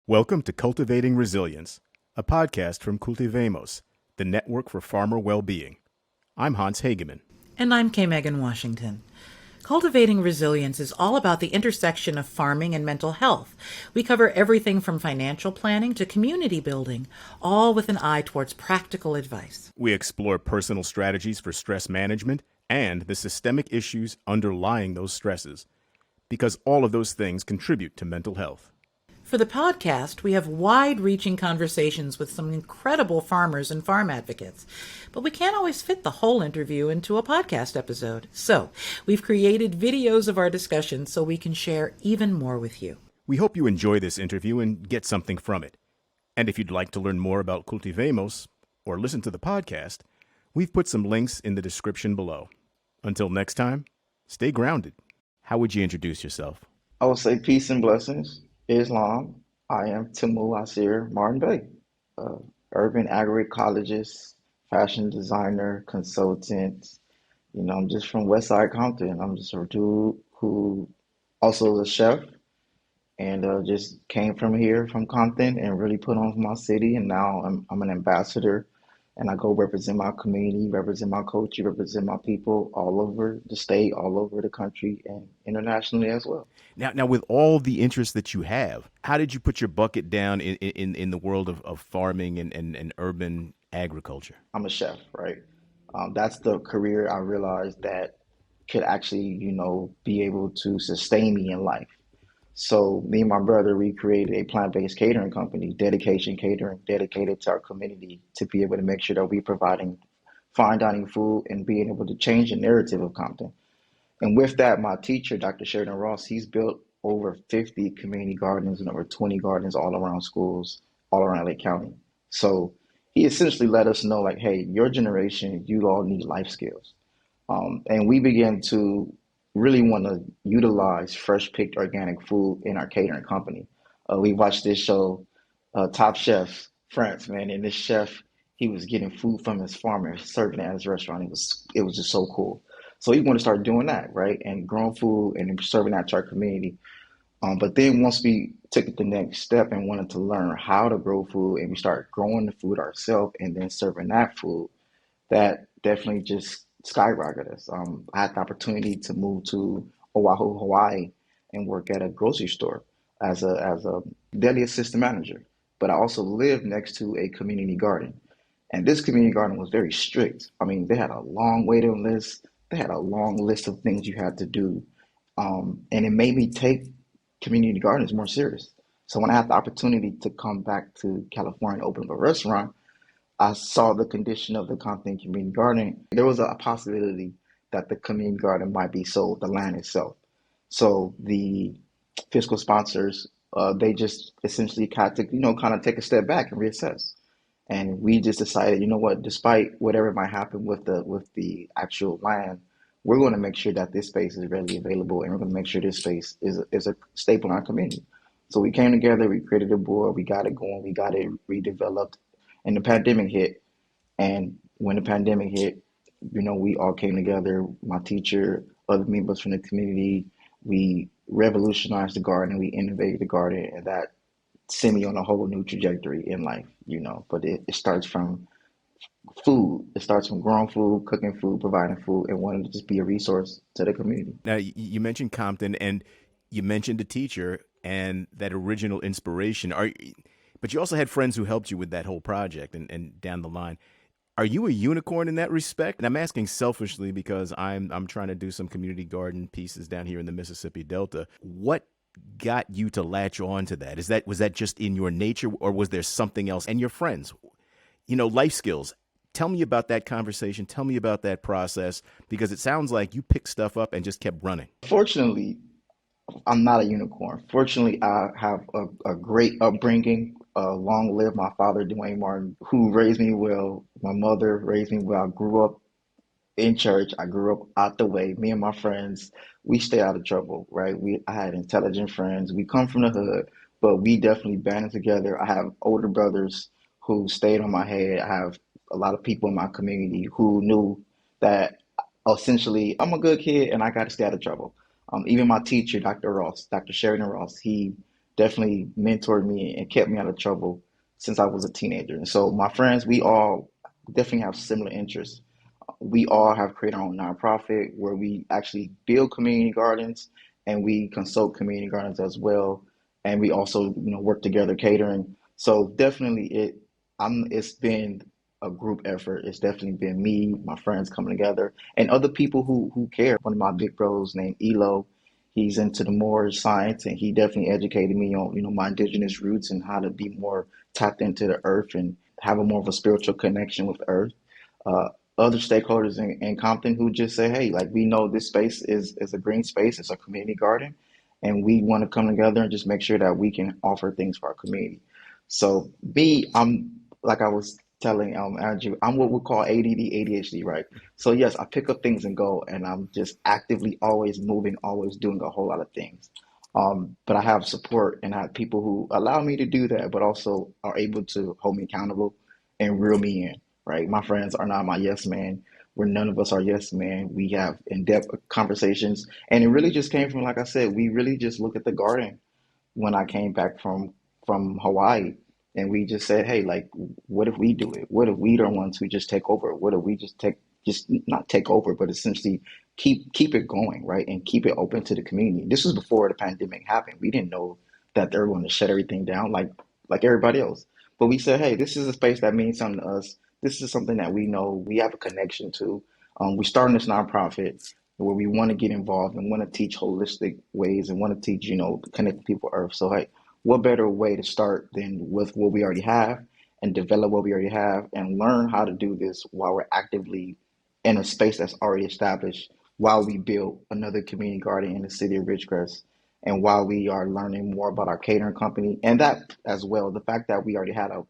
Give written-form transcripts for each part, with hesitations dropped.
Welcome to Cultivating Resilience, a podcast from Cultivamos, the Network for Farmer Well-Being. I'm Hans Hageman. And I'm K. Megan Washington. Cultivating Resilience is all about the intersection of farming and mental health. We cover everything from financial planning to community building, all with an eye towards practical advice. We explore personal strategies for stress management and the systemic issues underlying those stresses, because all of those things contribute to mental health. For the podcast, we have wide-reaching conversations with some incredible farmers and farm advocates, but we can't always fit the whole interview into a podcast episode. So we've created videos of our discussions so we can share even more with you. We hope you enjoy this interview and get something from it. And if you'd like to learn more about Cultivamos or listen to the podcast, we've put some links in the description below. Until next time, stay grounded. How would you introduce yourself? I would say peace and blessings. Islam. I am TemuAsyr Martin Bay, urban agroecologist, fashion designer, consultant. I'm just from Westside Compton. I'm just a dude who also is a chef and just came from here, from Compton, and really put on for my city. And now I'm an ambassador, and I go represent my community, represent my culture, represent my people all over the state, all over the country, and internationally as well. Now, with all the interest that you have, how did you put your bucket down in the world of farming and urban agriculture? I'm a chef, right? That's the career I realized that could actually, be able to sustain me in life. So me and my brother, we created a plant-based catering company, Dedication Catering, dedicated to our community to be able to make sure that we're providing fine dining food and being able to change the narrative of Compton. And with that, my teacher, Dr. Sheridan Ross, he's built over 50 community gardens and over 20 gardens all around schools, all around LA County. So he essentially let us know, like, hey, your generation, you all need life skills. And we began to really want to utilize fresh picked organic food in our catering company. We watched this show, Top Chef France, man, and this chef, he was getting food from his farmer, serving it at his restaurant. It was just so cool. So we want to start doing that, right? And growing food and serving that to our community. But then once we took it the next step and wanted to learn how to grow food, and we started growing the food ourselves and then serving that food, that definitely just skyrocketed us. I had the opportunity to move to Oahu, Hawaii, and work at a grocery store as a deli assistant manager. But I also lived next to a community garden, and this community garden was very strict. I mean, they had a long waiting list. They had a long list of things you had to do, and it made me take community gardens more serious. So when I had the opportunity to come back to California and open up a restaurant, I saw the condition of the Compton community garden. There was a possibility that the community garden might be sold, the land itself. So the fiscal sponsors, they just essentially kind of take a step back and reassess. And we just decided, you know what, despite whatever might happen with the actual land, we're going to make sure that this space is readily available, and we're going to make sure this space is a staple in our community. So we came together, we created a board, we got it going, we got it redeveloped. And the pandemic hit, and when the pandemic hit, we all came together, my teacher, other members from the community, we revolutionized the garden, we innovated the garden, and that sent me on a whole new trajectory in life, But it starts from food. It starts from growing food, cooking food, providing food, and wanting to just be a resource to the community. Now, you mentioned Compton, and you mentioned a teacher and that original inspiration. But you also had friends who helped you with that whole project and down the line. Are you a unicorn in that respect? And I'm asking selfishly because I'm trying to do some community garden pieces down here in the Mississippi Delta. What got you to latch on to that? Was that just in your nature, or was there something else? And your friends, life skills. Tell me about that conversation. Tell me about that process, because it sounds like you picked stuff up and just kept running. Fortunately, I'm not a unicorn. Fortunately, I have a great upbringing. Long live my father, Dwayne Martin, who raised me well. My mother raised me well. I grew up in church. I grew up out the way. Me and my friends, we stay out of trouble, right? I had intelligent friends. We come from the hood, but we definitely banded together. I have older brothers who stayed on my head. I have a lot of people in my community who knew that essentially I'm a good kid and I got to stay out of trouble. Even my teacher, Dr. Ross, Dr. Sheridan Ross, he definitely mentored me and kept me out of trouble since I was a teenager. And so my friends, we all definitely have similar interests. We all have created our own nonprofit where we actually build community gardens and we consult community gardens as well. And we also, work together catering. So definitely it's been a group effort. It's definitely been me, my friends coming together, and other people who care. One of my big bros named Elo, he's into the more science, and he definitely educated me on, my indigenous roots and how to be more tapped into the earth and have a more of a spiritual connection with earth. uh, Other stakeholders in Compton who just say, hey, like we know this space is a green space, it's a community garden, and we want to come together and just make sure that we can offer things for our community. So I'm like I was telling Andrew, I'm what we call ADD, ADHD, right? So yes, I pick up things and go, and I'm just actively always moving, always doing a whole lot of things. But I have support and I have people who allow me to do that, but also are able to hold me accountable and reel me in, right? My friends are not my yes man. Where none of us are yes man. We have in-depth conversations, and it really just came from, like I said, we really just look at the garden when I came back from Hawaii, and we just said, hey, like, what if we do it? What if we are the ones who just take over? What if we just not take over, but essentially keep it going, right, and keep it open to the community? This was before the pandemic happened. We didn't know that they were going to shut everything down like everybody else. But we said, hey, this is a space that means something to us. This is something that we know we have a connection to. We're starting this nonprofit where we want to get involved and want to teach holistic ways and want to teach, connect people Earth. So, hey, what better way to start than with what we already have and develop what we already have and learn how to do this while we're actively in a space that's already established, while we build another community garden in the city of Ridgecrest, and while we are learning more about our catering company. And that as well, the fact that we already had a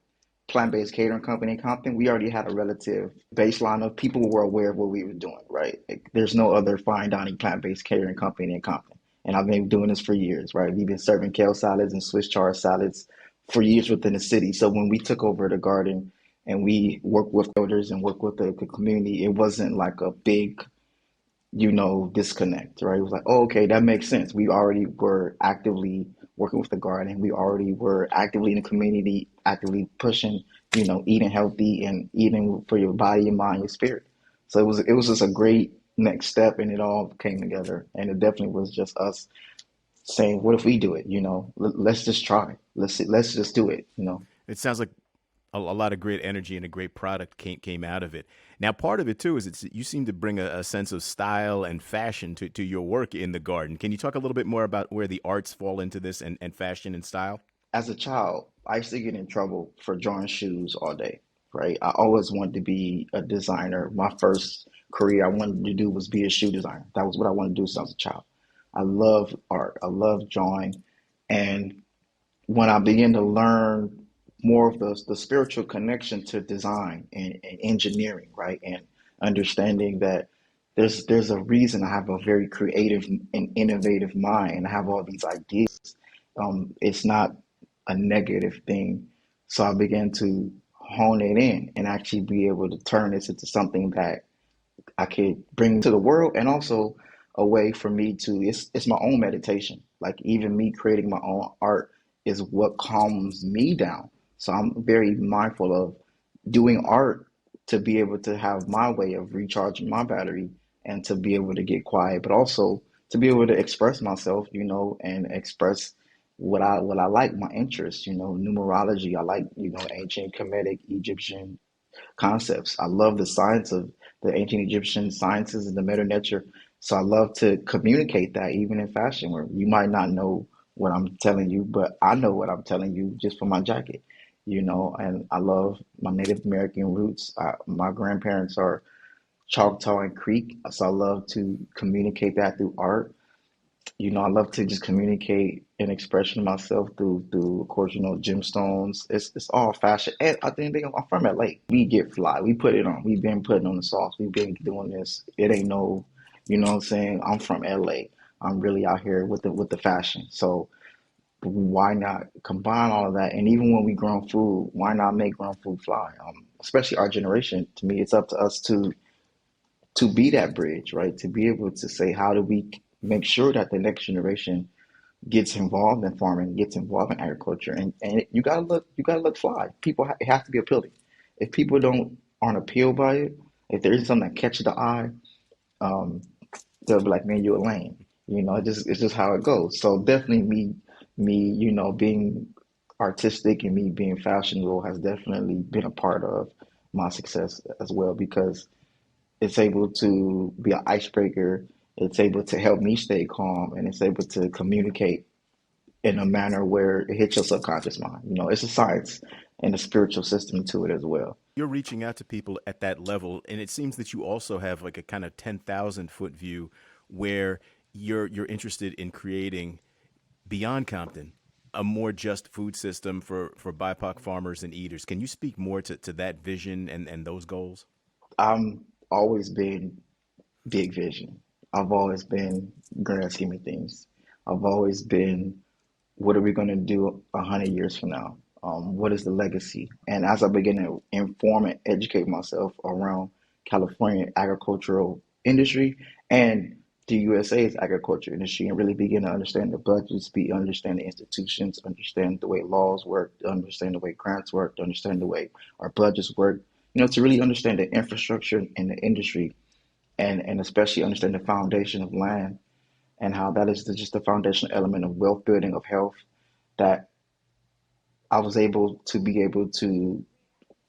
plant-based catering company in Compton, we already had a relative baseline of people who were aware of what we were doing, right? Like, there's no other fine dining plant-based catering company in Compton. And I've been doing this for years, right? We've been serving kale salads and Swiss chard salads for years within the city. So when we took over the garden and we worked with elders and worked with the community, it wasn't like a big, disconnect, right? It was like, oh, okay, that makes sense. We already were actively working with the garden. We already were actively in the community, actively pushing, eating healthy and eating for your body, your mind, your spirit. So it was just a great next step, and it all came together. And it definitely was just us saying, what if we do it? Let's just try. Let's just do it. It sounds like a lot of great energy and a great product came out of it. Now, part of it too is you seem to bring a sense of style and fashion to your work in the garden. Can you talk a little bit more about where the arts fall into this and fashion and style? As a child, I used to get in trouble for drawing shoes all day, right? I always wanted to be a designer. My first career I wanted to do was be a shoe designer. That was what I wanted to do since I was a child. I love art. I love drawing. And when I began to learn more of the spiritual connection to design and engineering, right? And understanding that there's a reason I have a very creative and innovative mind and I have all these ideas. It's not a negative thing. So I began to hone it in and actually be able to turn this into something that I could bring to the world, and also a way for me to it's my own meditation. Like even me creating my own art is what calms me down. So I'm very mindful of doing art to be able to have my way of recharging my battery and to be able to get quiet, but also to be able to express myself, and express what I like, my interests, numerology. I like, ancient Kemetic Egyptian concepts. I love the science of the ancient Egyptian sciences and the meta nature. So I love to communicate that even in fashion, where you might not know what I'm telling you, but I know what I'm telling you just from my jacket, and I love my Native American roots. My grandparents are Choctaw and Creek, so I love to communicate that through art. I love to just communicate an expression of myself through of course, gemstones. It's all fashion. And I think I'm from LA. We get fly. We put it on. We've been putting on the sauce. We've been doing this. It ain't no, what I'm saying? I'm from LA. I'm really out here with the fashion. So why not combine all of that? And even when we grown food, why not make grown food fly? Especially our generation. To me, it's up to us to be that bridge, right? To be able to say, how do we make sure that the next generation gets involved in farming, gets involved in agriculture, and you gotta look fly. It has to be appealing. If people aren't appealed by it, if there isn't something that catches the eye, um, they'll be like, man, you're lame. It's just how it goes. So definitely me, being artistic and me being fashionable has definitely been a part of my success as well because it's able to be an icebreaker. It's able to help me stay calm, and it's able to communicate in a manner where it hits your subconscious mind. It's a science and a spiritual system to it as well. You're reaching out to people at that level, and it seems that you also have like a kind of 10,000-foot view where you're interested in creating beyond Compton a more just food system for BIPOC farmers and eaters. Can you speak more to that vision and those goals? I'm always been big vision. I've always been grand scheme of things. I've always been, what are we going to do 100 years from now? What is the legacy? And as I begin to inform and educate myself around California agricultural industry and the USA's agriculture industry, and really begin to understand the budgets, understand the institutions, understand the way laws work, understand the way grants work, understand the way our budgets work, to really understand the infrastructure and the industry, and especially understand the foundation of land and how that is just the foundational element of wealth building, of health, that I was able to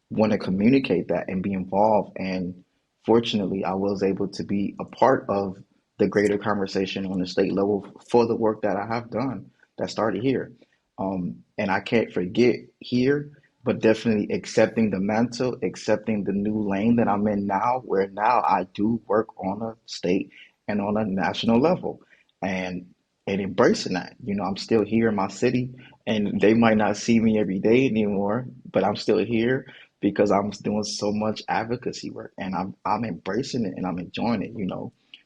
want to communicate that and be involved. And fortunately, I was able to be a part of the greater conversation on the state level for the work that I have done that started here. And I can't forget here, but definitely accepting the mantle, accepting the new lane that I'm in now, where now I do work on a state and on a national level. And embracing that. I'm still here in my city, and they might not see me every day anymore, but I'm still here because I'm doing so much advocacy work, and I'm embracing it and I'm enjoying it.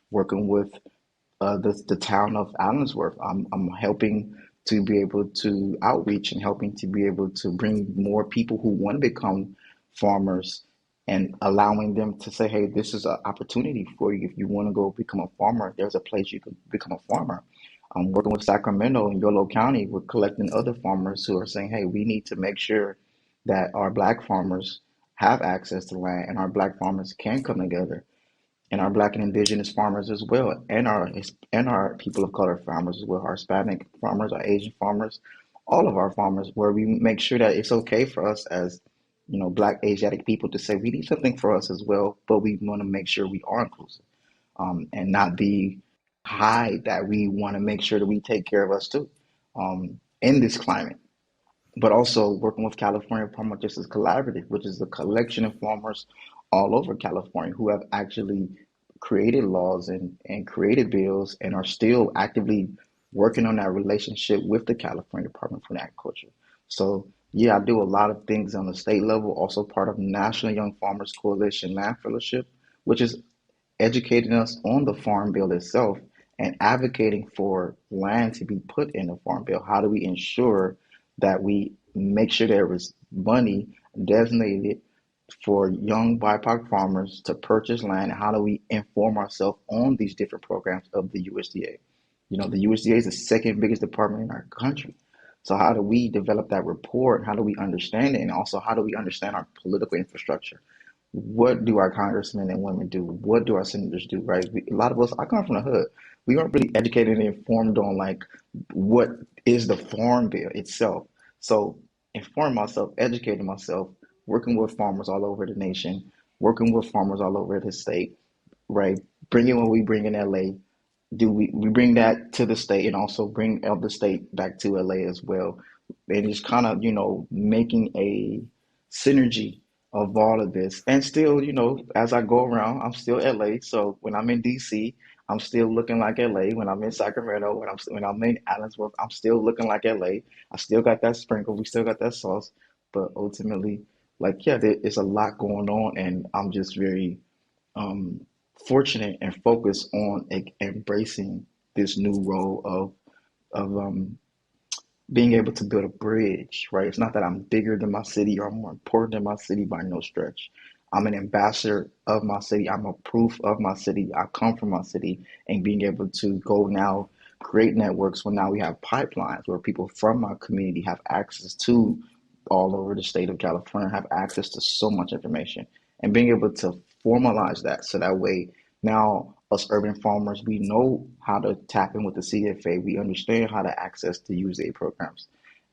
Working with the town of Allensworth, I'm helping to be able to outreach and helping to be able to bring more people who want to become farmers and allowing them to say, hey, this is an opportunity for you. If you want to go become a farmer, there's a place you can become a farmer. I'm working with Sacramento and Yolo County. We're collecting other farmers who are saying, hey, we need to make sure that our black farmers have access to land and our black farmers can come together, and our black and indigenous farmers as well, and our people of color farmers as well, our Hispanic farmers, our Asian farmers, all of our farmers, where we make sure that it's okay for us as black Asiatic people to say we need something for us as well, but we want to make sure we are inclusive, and not be hide that we want to make sure that we take care of us too, in this climate. But also working with California Farmer Justice Collaborative, which is a collection of farmers all over California who have actually created laws and created bills and are still actively working on that relationship with the California Department of Agriculture. So yeah, I do a lot of things on the state level, also part of National Young Farmers Coalition Land Fellowship, which is educating us on the Farm Bill itself and advocating for land to be put in the Farm Bill. How do we ensure that we make sure there is money designated for young BIPOC farmers to purchase land? And how do we inform ourselves on these different programs of the USDA? The USDA is the second biggest department in our country. So how do we develop that report? How do we understand it? And also, how do we understand our political infrastructure? What do our congressmen and women do? What do our senators do, right? A lot of us, I come from the hood. We aren't really educated and informed on like what is the farm bill itself. So informing myself, educating myself, working with farmers all over the nation, working with farmers all over the state, right? Bringing what we bring in LA, do we bring that to the state and also bring out the state back to LA as well, and just kind of making a synergy of all of this. And still, as I go around, I'm still LA, so when I'm in DC, I'm still looking like LA. When I'm in Sacramento, when I'm in Allensworth, I'm still looking like LA. I still got that sprinkle. We still got that sauce. But ultimately, like, yeah, there's a lot going on, and I'm just very um, fortunate and focused on embracing this new role of being able to build a bridge, right? It's not that I'm bigger than my city or I'm more important than my city by no stretch. I'm an ambassador of my city. I'm a proof of my city. I come from my city, and being able to go now create networks when now we have pipelines where people from my community have access to all over the state of California, have access to so much information, and being able to formalize that so that way now us urban farmers, we know how to tap in with the CFA. We understand how to access the USDA programs.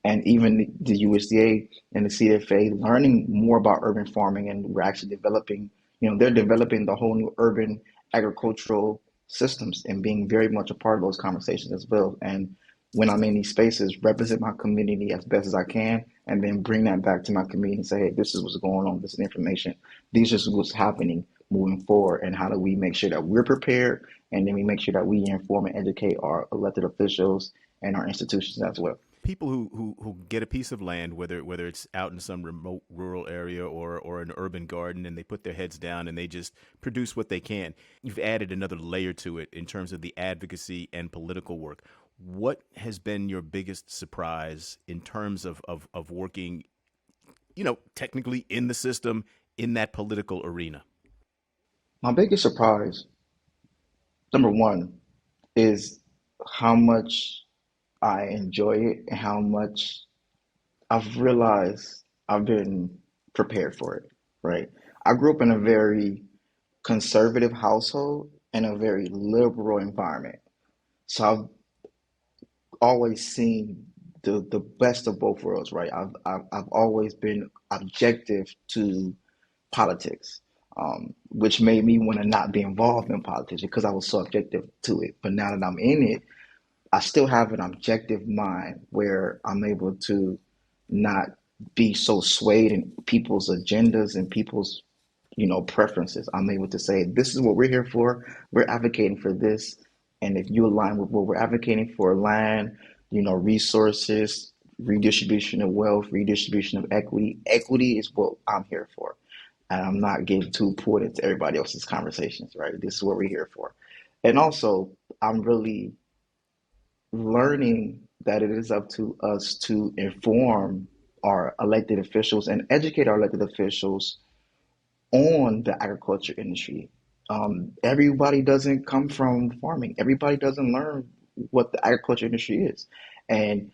And even the USDA and the CFA learning more about urban farming, and we're actually developing, they're developing the whole new urban agricultural systems and being very much a part of those conversations as well. And when I'm in these spaces, represent my community as best as I can, and then bring that back to my community and say, hey, this is what's going on, this is information, these is what's happening moving forward, and how do we make sure that we're prepared, and then we make sure that we inform and educate our elected officials and our institutions as well. People who get a piece of land, whether it's out in some remote rural area or an urban garden, and they put their heads down and they just produce what they can. You've added another layer to it in terms of the advocacy and political work. What has been your biggest surprise in terms of working, technically in the system, in that political arena? My biggest surprise, number one, is how much I enjoy it and how much I've realized I've been prepared for it, right? I grew up in a very conservative household and a very liberal environment. So I've always seen the best of both worlds, right? I've always been objective to politics, which made me want to not be involved in politics because I was so objective to it. But now that I'm in it, I still have an objective mind where I'm able to not be so swayed in people's agendas and people's, preferences. I'm able to say, this is what we're here for. We're advocating for this. And if you align with what we're advocating for, land, resources, redistribution of wealth, redistribution of equity, equity is what I'm here for. And I'm not getting too pulled into everybody else's conversations, right? This is what we're here for. And also, I'm really learning that it is up to us to inform our elected officials and educate our elected officials on the agriculture industry. Everybody doesn't come from farming. Everybody doesn't learn what the agriculture industry is. And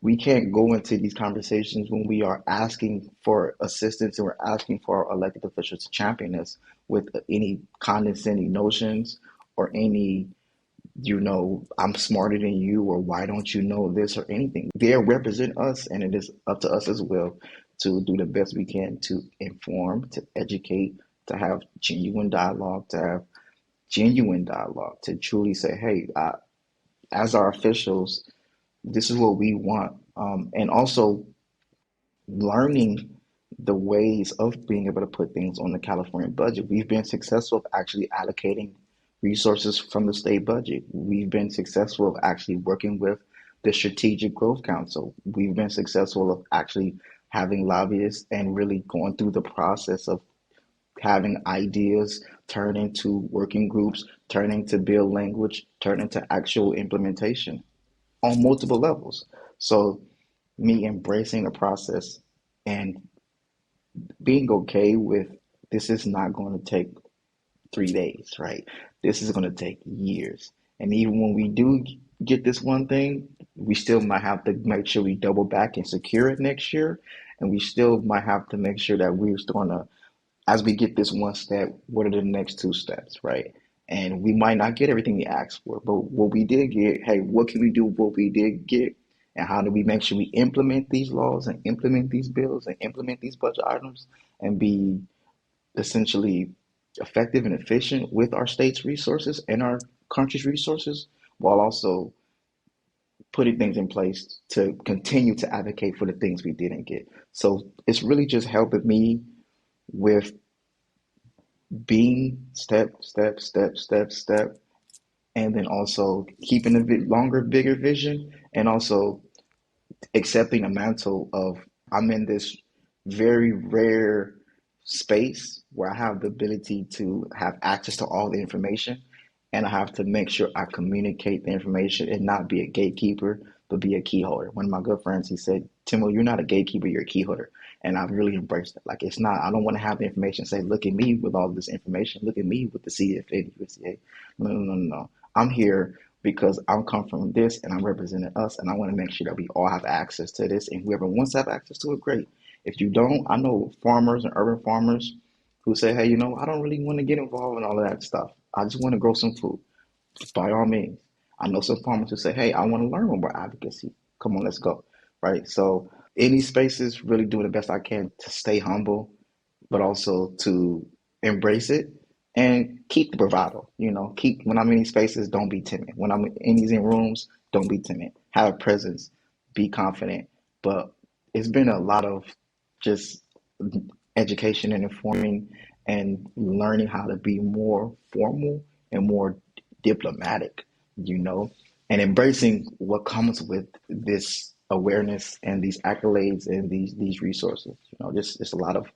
we can't go into these conversations when we are asking for assistance and we're asking for our elected officials to champion us with any condescending notions or any, I'm smarter than you, or why don't you know this, or anything. They represent us, and it is up to us as well to do the best we can to inform, to educate, to have genuine dialogue, to truly say, hey, as our officials, this is what we want. And also learning the ways of being able to put things on the California budget. We've been successful of actually allocating resources from the state budget. We've been successful of actually working with the Strategic Growth Council. We've been successful of actually having lobbyists and really going through the process of having ideas turn into working groups, turn into bill language, turn into actual implementation on multiple levels. So me embracing the process and being okay with this is not going to take 3 days, right? This is going to take years. And even when we do get this one thing, we still might have to make sure we double back and secure it next year. And we still might have to make sure that we're still going to, as we get this one step, what are the next two steps, right? And we might not get everything we asked for, but what we did get, hey, what can we do with what we did get? And how do we make sure we implement these laws and implement these bills and implement these budget items and be essentially effective and efficient with our state's resources and our country's resources, while also putting things in place to continue to advocate for the things we didn't get. So it's really just helping me with being step, step, step, step, step, and then also keeping a bit longer, bigger vision, and also accepting a mantle of I'm in this very rare space where I have the ability to have access to all the information, and I have to make sure I communicate the information and not be a gatekeeper, but be a key holder. One of my good friends, he said, "Timo, you're not a gatekeeper, you're a key holder." And I've really embraced it. Like, it's not, I don't want to have the information say, look at me with all this information, look at me with the CFA, the USDA. No, no, no, no, no. I'm here because I'm come from this and I'm representing us, and I want to make sure that we all have access to this. And whoever wants to have access to it, great. If you don't, I know farmers and urban farmers who say, hey, I don't really want to get involved in all of that stuff. I just want to grow some food. By all means. I know some farmers who say, hey, I want to learn more about advocacy. Come on, let's go. Right. So in these spaces, really doing the best I can to stay humble, but also to embrace it and keep the bravado. Keep when I'm in these spaces, don't be timid. When I'm in these rooms, don't be timid. Have a presence, be confident. But it's been a lot of just education and informing and learning how to be more formal and more diplomatic, you know, and embracing what comes with this awareness and these accolades and these resources. Just it's a lot of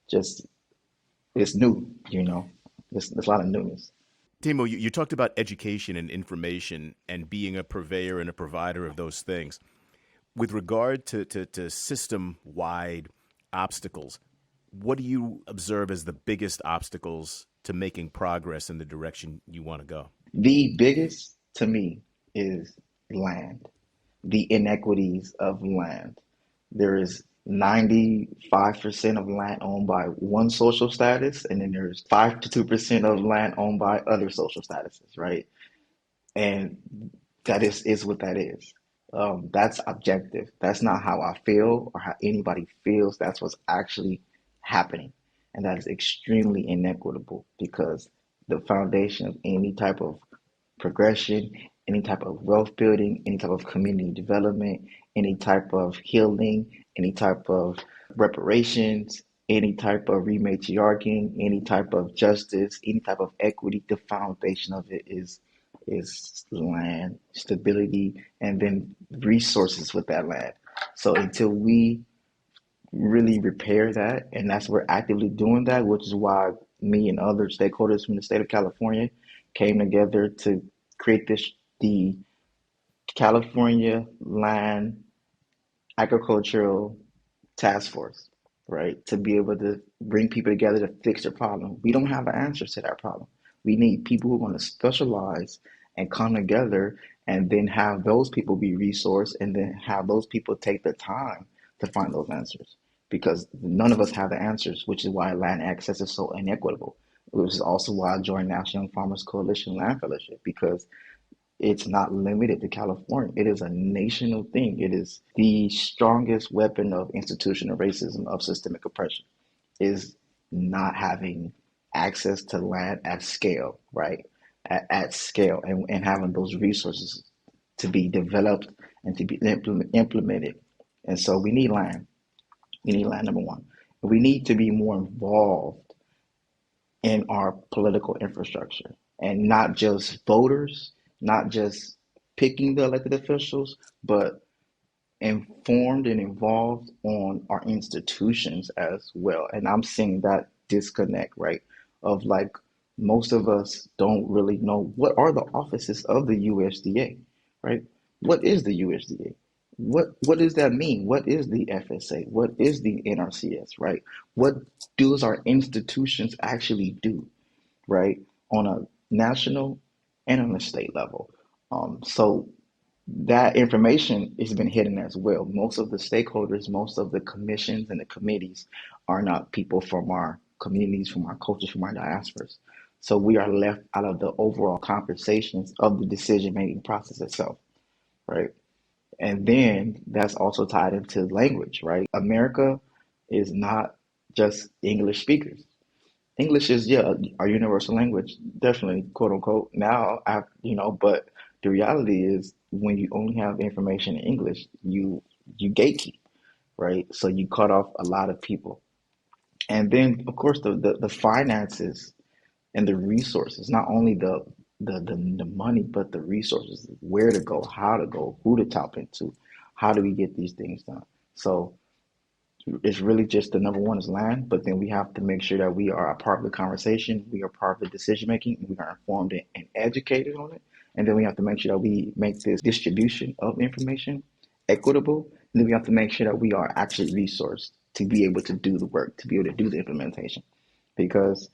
just it's new, There's a lot of newness. Timo, you talked about education and information and being a purveyor and a provider of those things. With regard to system wide obstacles, what do you observe as the biggest obstacles to making progress in the direction you want to go? The biggest to me is land, the inequities of land. There is 95% of land owned by one social status, and then there's 5 to 2% of land owned by other social statuses, right? And that is what that is. That's objective. That's not how I feel or how anybody feels. That's what's actually happening. And that is extremely inequitable because the foundation of any type of progression, any type of wealth building, any type of community development, any type of healing, any type of reparations, any type of rematriarching, any type of justice, any type of equity, the foundation of it is land, stability, and then resources with that land. So until we really repair that, and that's we're actively doing that, which is why me and other stakeholders from the state of California came together to create the California Land Agricultural Task Force, right? To be able to bring people together to fix the problem. We don't have an answer to that problem. We need people who are going to specialize and come together and then have those people be resourced and then have those people take the time to find those answers. Because none of us have the answers, which is why land access is so inequitable. Which is also why I joined National Young Farmers Coalition Land Fellowship, because it's not limited to California. It is a national thing. It is the strongest weapon of institutional racism, of systemic oppression, is not having access to land at scale, right? At scale, and having those resources to be developed and to be implemented. And so we need land. We need land, number one. We need to be more involved in our political infrastructure and not just voters, not just picking the elected officials, but informed and involved on our institutions as well. And I'm seeing that disconnect, right? Of like most of us don't really know what are the offices of the USDA, right? What is the USDA? What does that mean? What is the FSA? What is the NRCS, right? What does our institutions actually do, right? On a national and on a state level. So that information has been hidden as well. Most of the stakeholders, most of the commissions and the committees are not people from our communities, from our cultures, from our diasporas. So we are left out of the overall conversations of the decision making process itself, right? And then that's also tied into language, right? America is not just English speakers. English is, yeah, our universal language, definitely, quote unquote. Now, but the reality is when you only have information in English, you gatekeep, right? So you cut off a lot of people. And then, of course, the finances and the resources, not only the the money, but the resources, where to go, how to go, who to tap into, how do we get these things done. So it's really just the number one is land, but then we have to make sure that we are a part of the conversation, we are part of the decision making, and we are informed and educated on it. And then we have to make sure that we make this distribution of information equitable. And then we have to make sure that we are actually resourced to be able to do the work, to be able to do the implementation. Because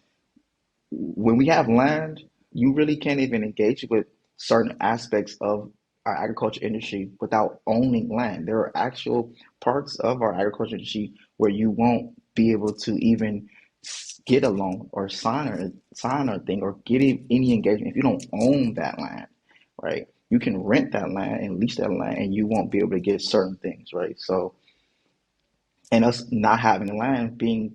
when we have land, you really can't even engage with certain aspects of our agriculture industry without owning land. There are actual parts of our agriculture industry where you won't be able to even get a loan or sign a thing or get any engagement if you don't own that land, right? You can rent that land and lease that land, and you won't be able to get certain things, right? So, and us not having land, being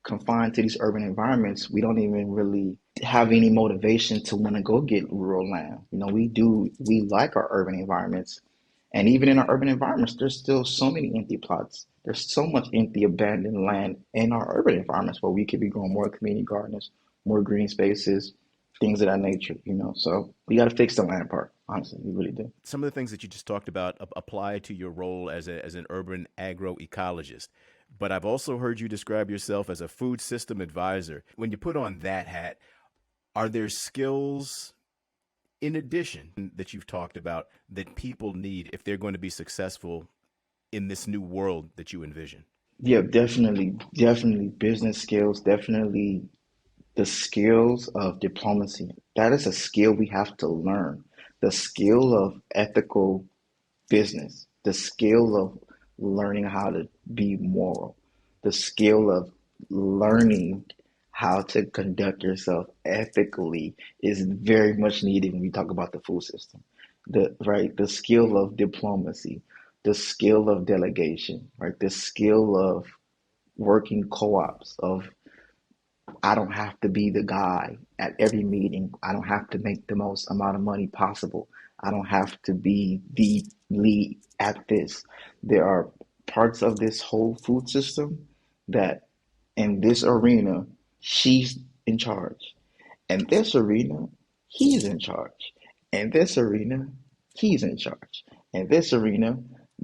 confined to these urban environments, we don't even really have any motivation to want to go get rural land. You know, we like our urban environments. And even in our urban environments, there's still so many empty plots. There's so much empty abandoned land in our urban environments where we could be growing more community gardens, more green spaces, things of that nature, you know. So we got to fix the land part, honestly, we really do. Some of the things that you just talked about apply to your role as an urban agroecologist. But I've also heard you describe yourself as a food system advisor. When you put on that hat, are there skills in addition that you've talked about that people need if they're going to be successful in this new world that you envision? Yeah, definitely business skills, definitely the skills of diplomacy. That is a skill we have to learn. The skill of ethical business, the skill of learning how to be moral, the skill of learning how to conduct yourself ethically is very much needed when we talk about the food system. The skill of diplomacy, the skill of delegation, right? The skill of working co-ops, of I don't have to be the guy at every meeting. I don't have to make the most amount of money possible. I don't have to be the lead at this. There are parts of this whole food system that in this arena, she's in charge. In this arena, he's in charge. In this arena, he's in charge. In this arena,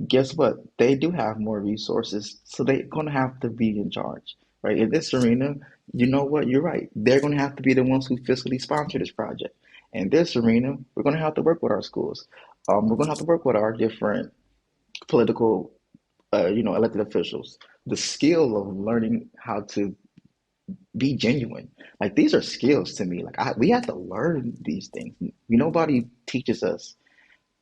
guess what? They do have more resources, so they're going to have to be in charge, right? In this arena, you know what? You're right. They're going to have to be the ones who fiscally sponsor this project. In this arena, we're going to have to work with our schools. We're going to have to work with our different political, elected officials. The skill of learning how to be genuine. Like these are skills to me. We have to learn these things. Nobody teaches us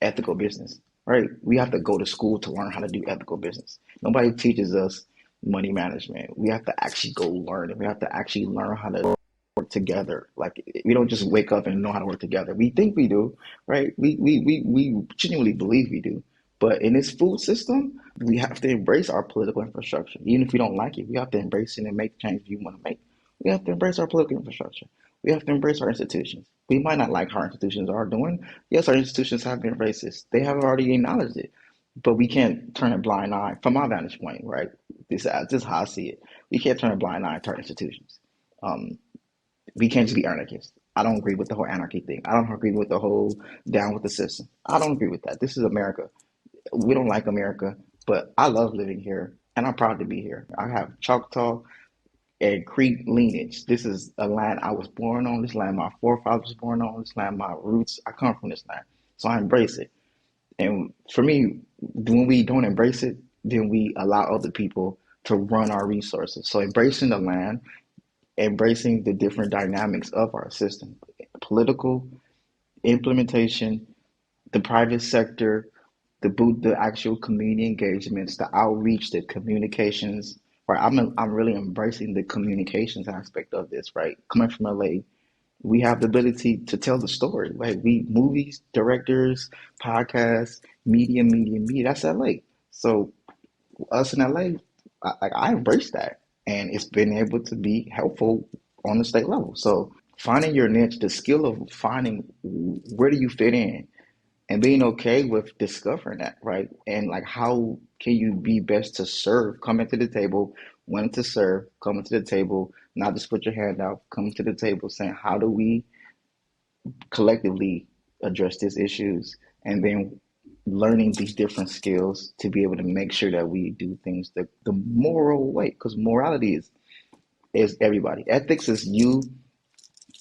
ethical business, right? We have to go to school to learn how to do ethical business. Nobody teaches us money management. We have to actually go learn it. We have to actually learn how to work together. Like we don't just wake up and know how to work together. We think we do, right? We genuinely believe we do. But in this food system, we have to embrace our political infrastructure. Even if we don't like it, we have to embrace it and make the change we want to make. We have to embrace our political infrastructure. We have to embrace our institutions. We might not like how our institutions are doing. Yes, our institutions have been racist. They have already acknowledged it. But we can't turn a blind eye from my vantage point, right? This is how I see it. We can't turn a blind eye to our institutions. Um, we can't just be anarchists. I don't agree with the whole anarchy thing. I don't agree with the whole down with the system. I don't agree with that. This is America. We don't like America, but I love living here and I'm proud to be here. I have Choctaw and Creek lineage. This is a land I was born on. This land my forefathers was born on. This land my roots. I come from this land, so I embrace it. And for me, when we don't embrace it, then we allow other people to run our resources. So embracing the land, embracing the different dynamics of our system, political implementation, the private sector, the actual community engagements, the outreach, the communications. Right, I'm really embracing the communications aspect of this. Right, coming from LA, we have the ability to tell the story. Right, we movies, directors, podcasts, media. That's LA. So us in LA, I embrace that, and it's been able to be helpful on the state level. So finding your niche, the skill of finding where do you fit in, and being okay with discovering that, right? And like, how can you be best to serve? Coming to the table, wanting to serve, coming to the table, not just put your hand out, coming to the table, saying, how do we collectively address these issues, and then learning these different skills to be able to make sure that we do things the moral way, because morality is everybody. Ethics is you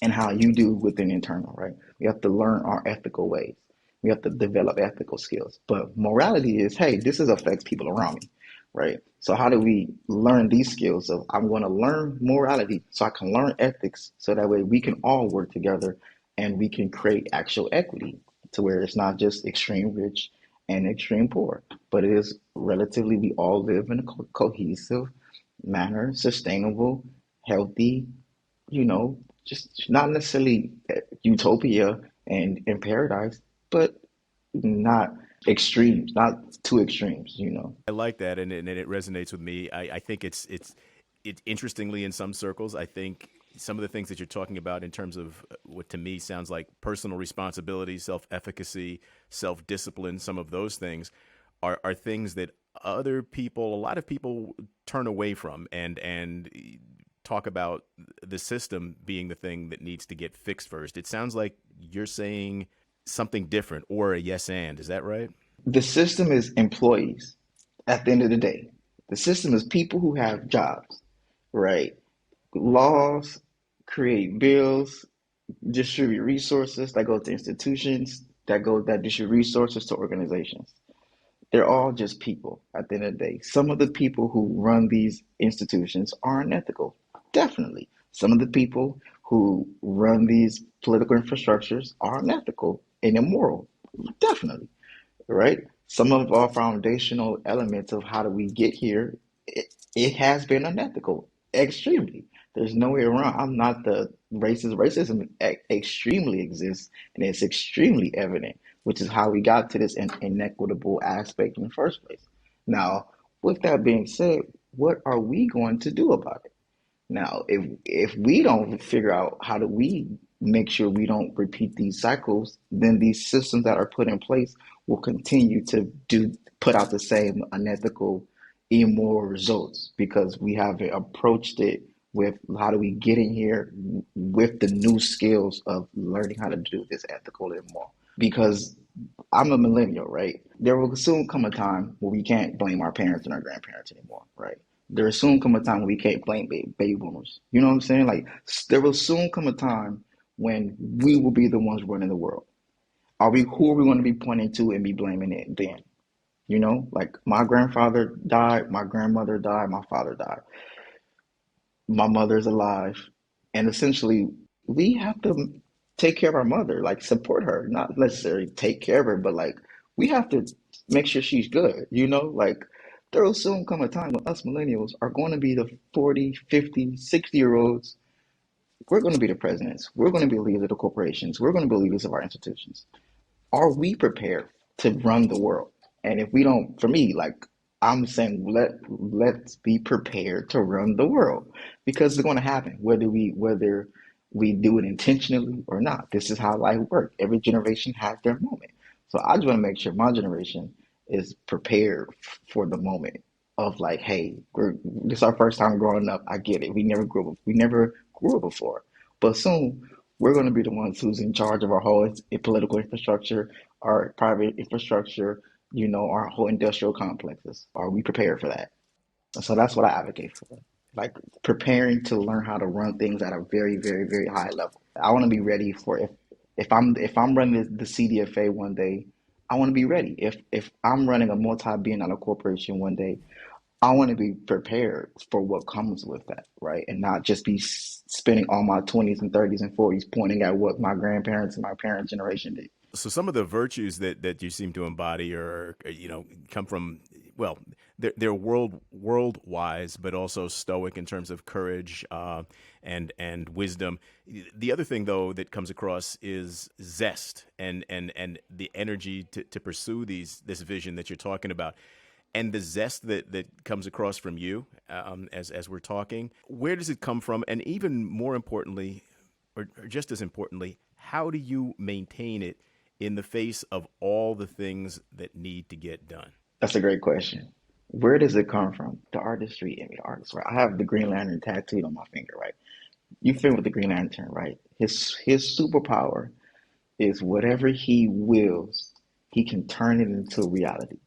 and how you do within internal, right? We have to learn our ethical ways. We have to develop ethical skills. But morality is, hey, this is affects people around me, right? So how do we learn these skills? So I'm going to learn morality so I can learn ethics so that way we can all work together and we can create actual equity to where it's not just extreme rich and extreme poor, but it is relatively we all live in a cohesive manner, sustainable, healthy, just not necessarily utopia and in paradise, but not extremes, not too extremes. I like that, and it resonates with me. I think it's interestingly in some circles. I think some of the things that you're talking about in terms of what to me sounds like personal responsibility, self-efficacy, self-discipline, some of those things are things that other people, a lot of people, turn away from and talk about the system being the thing that needs to get fixed first. It sounds like you're saying something different or a yes and. Is that right? The system is employees at the end of the day. The system is people who have jobs, right? Laws create bills, distribute resources that go to institutions, that distribute resources to organizations. They're all just people at the end of the day. Some of the people who run these institutions are unethical, definitely. Some of the people who run these political infrastructures are unethical and immoral, definitely, right? Some of our foundational elements of how do we get here, it has been unethical, extremely. There's no way around. I'm not the racist. Racism extremely exists and it's extremely evident, which is how we got to this inequitable aspect in the first place. Now, with that being said, what are we going to do about it? Now, if we don't figure out how do we make sure we don't repeat these cycles, then these systems that are put in place will continue to do put out the same unethical, immoral results because we haven't approached it with how do we get in here with the new skills of learning how to do this ethical and moral. Because I'm a millennial, right? There will soon come a time where we can't blame our parents and our grandparents anymore, right? There will soon come a time when we can't blame baby boomers. You know what I'm saying? Like, there will soon come a time when we will be the ones running the world. Who are we going to be pointing to and be blaming it then? Like my grandfather died, my grandmother died, my father died, my mother's alive, and essentially we have to take care of our mother, like support her, not necessarily take care of her, but like we have to make sure she's good, like there will soon come a time when us millennials are going to be the 40, 50, 60 year olds. We're going to be the presidents. We're going to be leaders of the corporations. We're going to be leaders of our institutions. Are we prepared to run the world? And if we don't, for me, like I'm saying, let's be prepared to run the world because it's going to happen whether we do it intentionally or not. This is how life works. Every generation has their moment. So I just want to make sure my generation is prepared for the moment of like, hey, this is our first time growing up. I get it. We never grew up before, but soon we're going to be the ones who's in charge of our whole political infrastructure, our private infrastructure, our whole industrial complexes. Are we prepared for that? So that's what I advocate for. Like preparing to learn how to run things at a very, very, very high level. I want to be ready for if I'm running the CDFA one day, I want to be ready. If I'm running a multi-billion-dollar corporation one day, I want to be prepared for what comes with that, right? And not just be spending all my 20s and 30s and 40s pointing at what my grandparents and my parents' generation did. So some of the virtues that you seem to embody are come from, well, they're world wise, but also stoic in terms of courage and wisdom. The other thing though that comes across is zest and the energy to pursue this vision that you're talking about. And the zest that comes across from you as we're talking, where does it come from? And even more importantly, or just as importantly, how do you maintain it in the face of all the things that need to get done? That's a great question. Where does it come from? The artistry in me, the artist, right? I have the Green Lantern tattooed on my finger, right? You feel with the Green Lantern, right? His superpower. is whatever he wills, he can turn it into reality.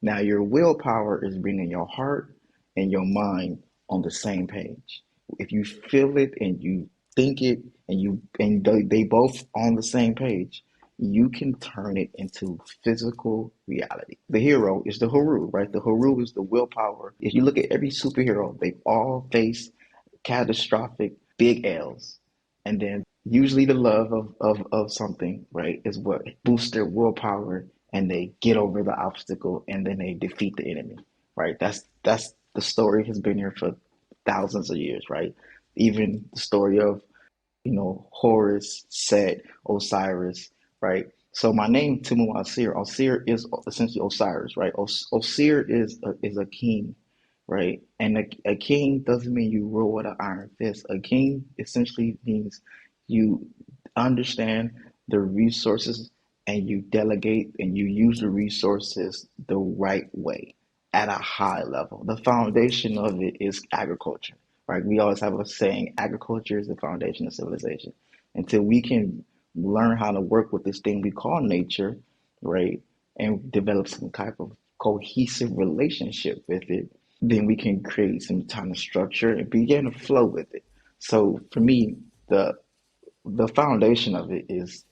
Now, your willpower is bringing your heart and your mind on the same page. If you feel it and you think it and they both on the same page, you can turn it into physical reality. The hero is the Haru, right? The Haru is the willpower. If you look at every superhero, they all face catastrophic big L's. And then usually the love of something, right, is what boosts their willpower and they get over the obstacle and then they defeat the enemy, right? That's the story has been here for thousands of years, right? Even the story of Horus, Set, Osiris, right? So my name, TemuAsyr, Osir is essentially Osiris, right? Osir is a king, right? And a king doesn't mean you rule with an iron fist. A king essentially means you understand the resources and you delegate and you use the resources the right way at a high level. The foundation of it is agriculture, right? We always have a saying, agriculture is the foundation of civilization. Until we can learn how to work with this thing we call nature, right, and develop some type of cohesive relationship with it, then we can create some kind of structure and begin to flow with it. So for me, the foundation of it is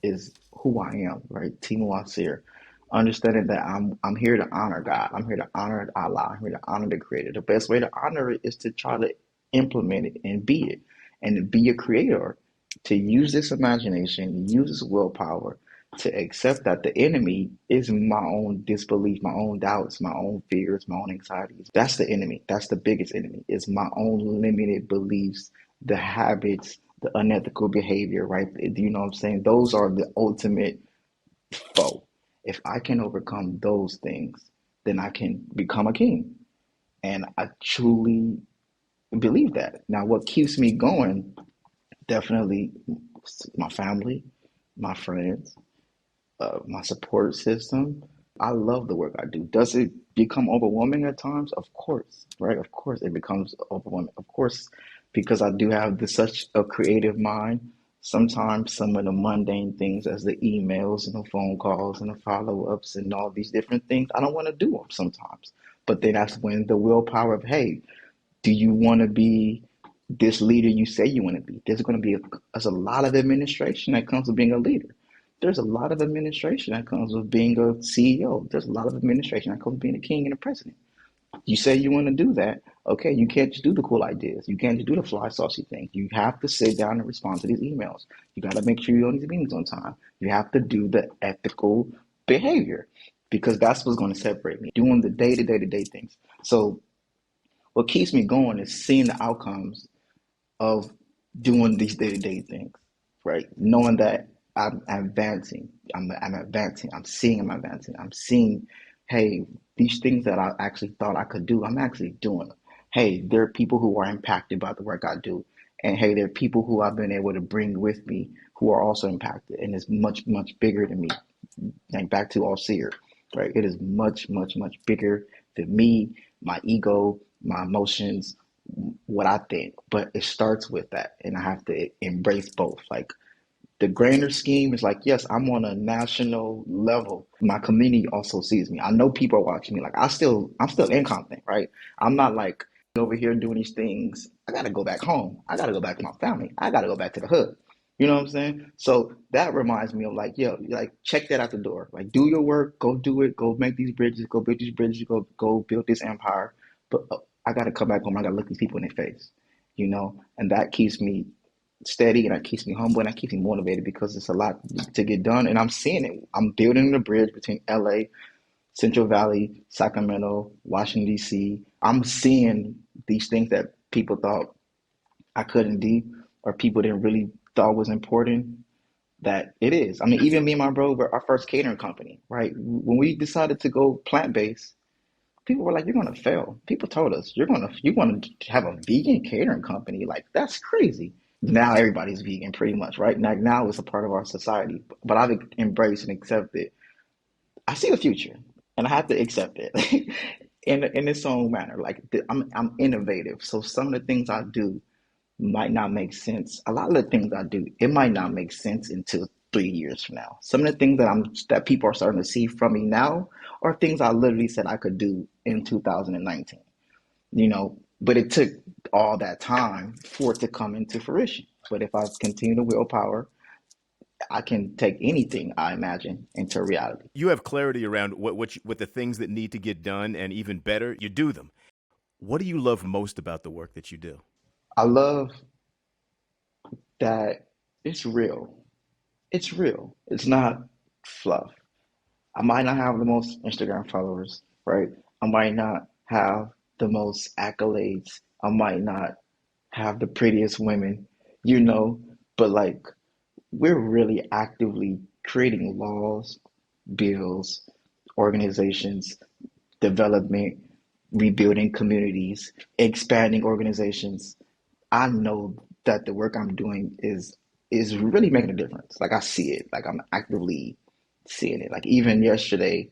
who I am, right? TemuAsyr. Understanding that I'm here to honor God. I'm here to honor Allah. I'm here to honor the Creator. The best way to honor it is to try to implement it and be it, and to be a creator. To use this imagination, use this willpower to accept that the enemy is my own disbelief, my own doubts, my own fears, my own anxieties. That's the enemy. That's the biggest enemy. It's my own limited beliefs, the habits, the unethical behavior, right? You know what I'm saying? Those are the ultimate foe. If I can overcome those things, then I can become a king. And I truly believe that. Now, what keeps me going, definitely my family, my friends, my support system. I love the work I do. Does it become overwhelming at times? Of course, right? Of course, it becomes overwhelming. Of course, because I do have such a creative mind. Sometimes some of the mundane things, as the emails and the phone calls and the follow ups and all these different things, I don't want to do them sometimes. But then that's when the willpower of, hey, do you want to be this leader you say you want to be? There's a lot of administration that comes with being a leader. There's a lot of administration that comes with being a CEO. There's a lot of administration that comes with being a king and a president. You say you want to do that. Okay, you can't just do the cool ideas. You can't just do the fly saucy things. You have to sit down and respond to these emails. You got to make sure you're on these meetings on time. You have to do the ethical behavior because that's what's going to separate me. Doing the day-to-day things. So what keeps me going is seeing the outcomes of doing these day-to-day things, right? Knowing that I'm advancing, I'm advancing, I'm seeing I'm advancing, I'm seeing, hey, these things that I actually thought I could do, I'm actually doing them. Hey, there are people who are impacted by the work I do. And hey, there are people who I've been able to bring with me who are also impacted. And it's much, much bigger than me. Like back to all seer, right? It is much, much, much bigger than me, my ego, my emotions, what I think. But it starts with that, and I have to embrace both. Like the grander scheme is like, yes, I'm on a national level. My community also sees me. I know people are watching me. Like I'm still incompetent, right? I'm not like over here doing these things. I gotta go back home. I gotta go back to my family. I gotta go back to the hood. You know what I'm saying? So that reminds me of like, yo, like check that out the door. Like do your work, go do it, go make these bridges, go build these bridges, go build this empire. But I gotta come back home. I gotta look these people in their face, and that keeps me steady and that keeps me humble and that keeps me motivated because it's a lot to get done and I'm seeing it. I'm building the bridge between LA, Central Valley, Sacramento, Washington, D.C. I'm seeing these things that people thought I couldn't do or people didn't really thought was important that it is. I mean, even me and my bro were our first catering company, right? When we decided to go plant-based, people were like, "You're gonna fail." People told us, "You're gonna have a vegan catering company? Like that's crazy." Now everybody's vegan, pretty much, right? Now it's a part of our society. But I've embraced and accepted. I see the future, and I have to accept it in its own manner. Like I'm innovative, so some of the things I do might not make sense. A lot of the things I do, it might not make sense until 3 years from now. Some of the things that people are starting to see from me now are things I literally said I could do in 2019. But it took all that time for it to come into fruition. But if I continue to willpower, I can take anything I imagine into reality. You have clarity around what the things that need to get done, and even better, you do them. What do you love most about the work that you do? I love that it's real. It's real. It's not fluff. I might not have the most Instagram followers, right? I might not have the most accolades. I might not have the prettiest women, you know, but like we're really actively creating laws, bills, organizations, development, rebuilding communities, expanding organizations. I know that the work I'm doing is really making a difference. Like I see it. Like I'm actively seeing it. Like even yesterday,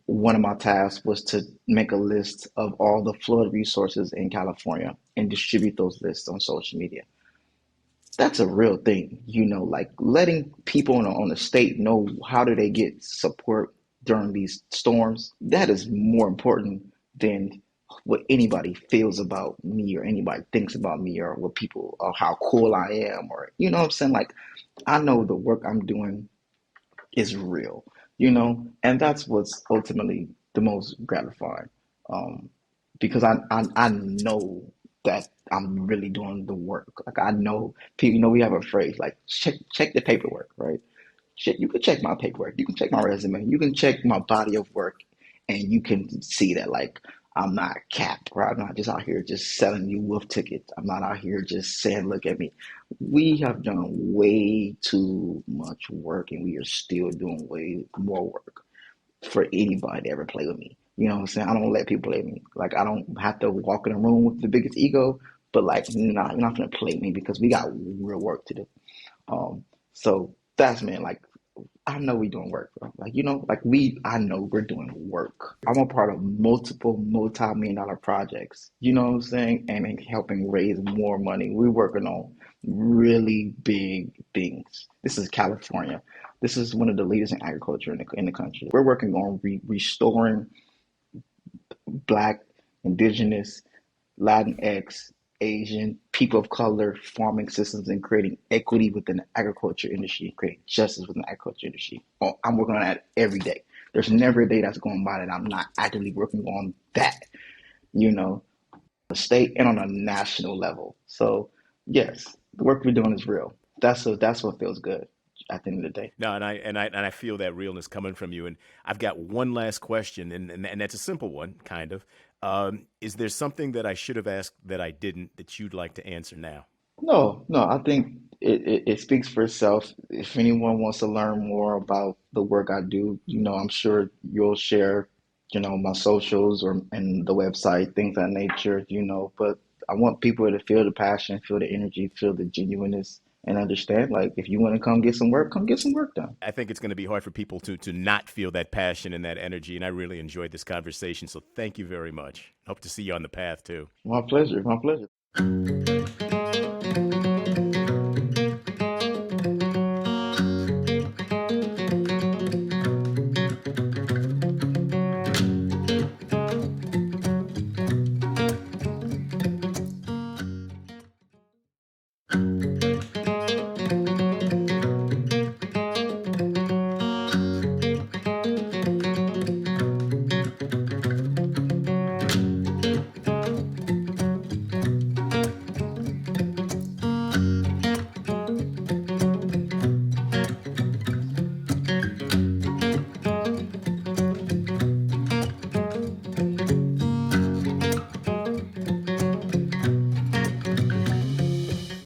one of my tasks was to make a list of all the flood resources in California and distribute those lists on social media. That's a real thing, like letting people on the state know how do they get support during these storms. That is more important than what anybody feels about me or anybody thinks about me or what people or how cool I am or what I'm saying. Like I know the work I'm doing is real, and that's what's ultimately the most gratifying. Um, because I know that I'm really doing the work. Like I know people, we have a phrase like check the paperwork, right? Shit, you can check my paperwork, you can check my resume, you can check my body of work, and you can see that like I'm not capped, right? I'm not just out here just selling you wolf tickets. I'm not out here just saying, look at me. We have done way too much work and we are still doing way more work for anybody to ever play with me. You know what I'm saying? I don't let people play with me. Like I don't have to walk in a room with the biggest ego, but like nah, you're not gonna play me because we got real work to do. So that's man, like I know we doing work, bro. Like I know we're doing work. I'm a part of multiple multi-million dollar projects. You know what I'm saying? And helping raise more money. We're working on really big things. This is California. This is one of the leaders in agriculture in the country. We're working on restoring Black, Indigenous, Latinx, Asian, people of color farming systems and creating equity within the agriculture industry, creating justice within the agriculture industry. I'm working on that every day. There's never a day that's going by that I'm not actively working on that, on the state and on a national level. So yes, the work we're doing is real. That's what feels good at the end of the day. No, and I feel that realness coming from you. And I've got one last question, and that's a simple one, kind of. Is there something that I should have asked that I didn't that you'd like to answer now? No, no, I think it speaks for itself. If anyone wants to learn more about the work I do, I'm sure you'll share, my socials or and the website, things of that nature, but I want people to feel the passion, feel the energy, feel the genuineness, and understand like if you want to come get some work done. I think it's going to be hard for people to not feel that passion and that energy. And I really enjoyed this conversation. So thank you very much. Hope to see you on the path too. My pleasure, my pleasure.